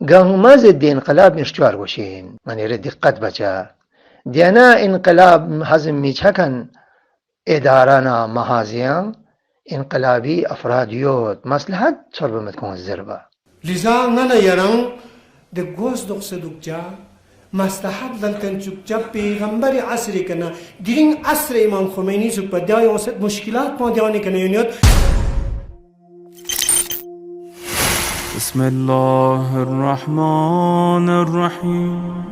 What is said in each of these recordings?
قام ضد انقلاب مشتوار وشين من يريد دقت بجا ديانا انقلاب حزم ميشكن ادارنا مهازيان انقلابي افراديوت مصلحة صرب متكون الزربة لذا نانا يران de gos dok sedukja maslahat dalkan chukja peygambari asri kana diring asri imam khomeini supadya yoset mushkilat pahunchane kana yuniyat بسم الله الرحمن الرحيم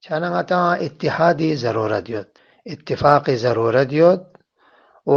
چانغتا اتحادی ضرورت یوت اتفاقی ضرورت یوت و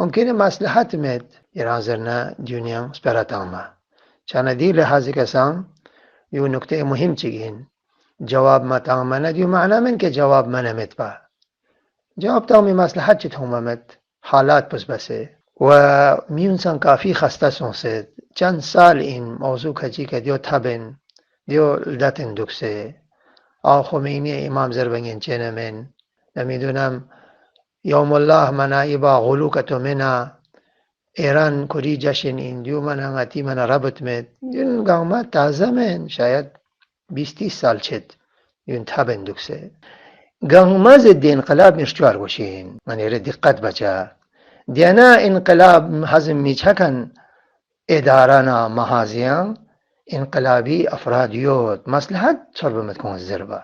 ممكن مصلحت مد يرازرنا دنيا سپراتاما چانا دي لحاظی کسان یو نکته مهم چگین جواب ما تامانا دیو معنی من که جواب من مد با جواب تامی مصلحت چت هم مد حالات پس بسه و میونسان کافی خسته سونسد چند سال این موضوع کجی که دیو تبن دیو لدتن دکسه آو خمینی امام زربنگین چنه من نمیدونم يوم الله منا يبا غلوكة منا إيران كوري جشن إنديو منا غاتي منا ربط مد يون قامات تازه من شاید 20 سال شد يون تابن دوكسه قامات ضد انقلاب مشتوار وشين من يريد دقت بجا ديانا انقلاب حزم ميشكن إدارنا مهازيان انقلابي أفراديوت مصلحة صرب متكون الزربة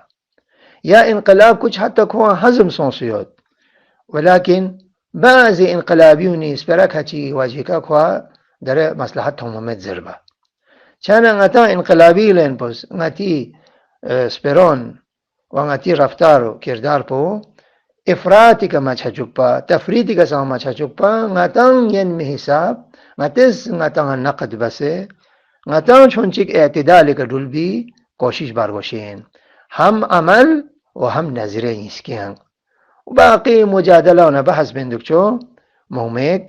يا انقلاب كوش حتى كون حزم صنصيوت ولكن بعض انقلابيوني سپرك هچي واجهكا كوا در مصلحتهم مد زربا چانا غتا انقلابي لين بس غتي سپرون وغتي رفتارو كردار پو افراطي كما چچوپا تفريطي كسا ما چچوپا غتان ين حساب غتس غتان نقد بسه غتان چونچك اعتدال كدول بي کوشش بارگوشين هم عمل وهم نظرية يسكيان وباقي مجادلة ونبحث بندكشو موميك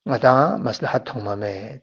متى مصلحتهم ميت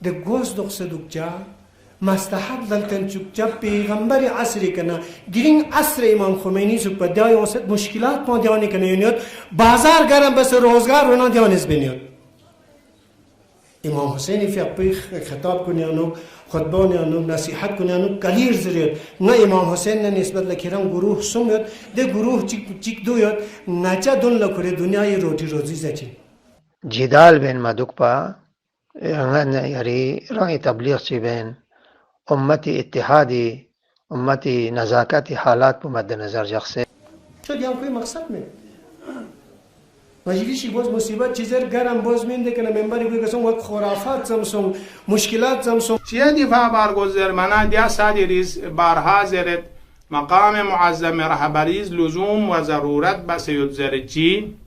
de gos dok sedukja maslahat dalkan chukja peygambari asri kana diring asri imam khomeini supadya yoset mushkilat pahunchane kana yuniyat bazar garam bas rozgar hona janis beniyat imam husaini fi apikh khitab kunyano khutba kunyano nasihat kunyano kalir zriyat na imam husain ne nisbat lakiram guruh sumyat de guruh chik doyat nacha dun la kore dunya ye roti rozi zachi جدال بين مدوكبا يعني رأي تبليغ چي بين امتی اتحادی امتی نزاکتی حالات پر مد نظر جخصه شد یام کوئی مقصد میں مجلسی باز مصیبت چیزر گرم باز مینده کنه منبری کوئی کسان وقت خرافات زمسون مشکلات زمسون چیه دفاع بارگذر منان دیا سادی ریز بارها زرد مقام معظم رهبریز لزوم و ضرورت بسیود زرد چی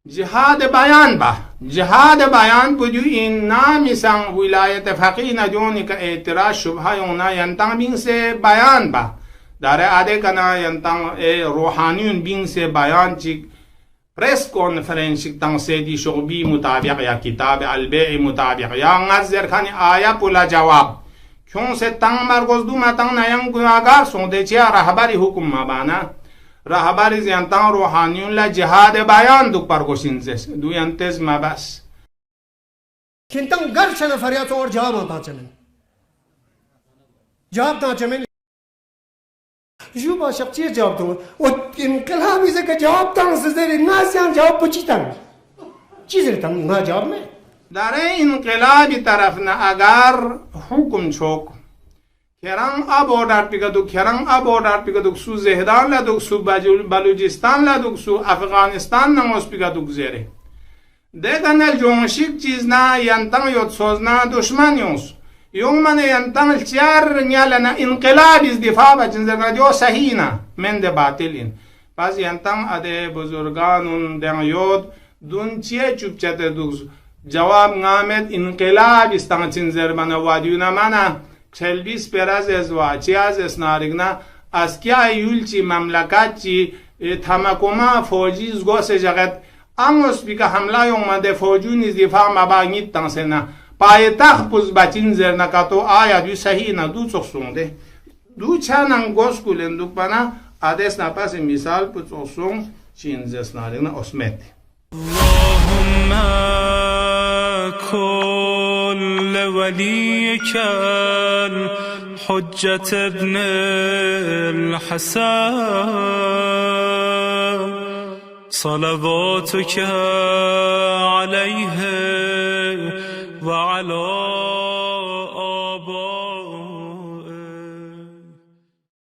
جهاد بیان با جهاد بیان بجو این نامی سنگ ولایت فقی نجونی که اعتراض شبه یونا ینتان بین سے بیان با داره آده کنا ینتان روحانیون بین سے بیان چی پریس کانفرنس تان سیدی شعبی مطابق یا کتاب البیع مطابق یا نظر خانی آیا پولا جواب کیوں سے تان مرگوز دو متان نیان گناهگار سونده چیا رهبری حکم مبانا رهبری زیانتان روحانیون لا جهاد بیان دو پرگوشینزس دو ینتز مبس کنتان گرشن فریاد اور جواب آتا چلن جواب تا چمن جو با شخصی جواب دو و انقلابی سے کہ جواب تا سزر ناسیان جواب پچیتن چیز رتن نا جواب میں در انقلابی طرفنا اگر حکم چوک کران آبادار پیگدوک کران آبادار پیگدوک سو زهدان لدوک سو بلوچستان لدوک سو افغانستان نموز پیگدوک زیره دگنل جونشیک چیز نا ینتن یود سوزنا دشمن یونس یون من ینتن چیار نیالنا انقلاب از دفاع بچنزر ندیو صحیحنا من ده باطلین پس ینتن اده بزرگانون دن یود دون چیه چوب چته دوک جواب نامد انقلاب استانچنزر من وادیونا منا چلبیس پراز از واچی از اسنارگنا از کیا یولچی مملکت چی تمکوما فوجیز گوس جگت اموس بیکا حمله اومده فوجو نیز دفاع مبانیت تنسنا پایتخت پوز بچنزر نکاتو آیا دو صحیح نا دو چخصونده دو چانن گوس کلندوک بنا آدس نپاس مثال پو چخصون چینز اسنارگنا اسمت اللهم كل وليك الحجة ابن الحسن صلواتك عليه وعلى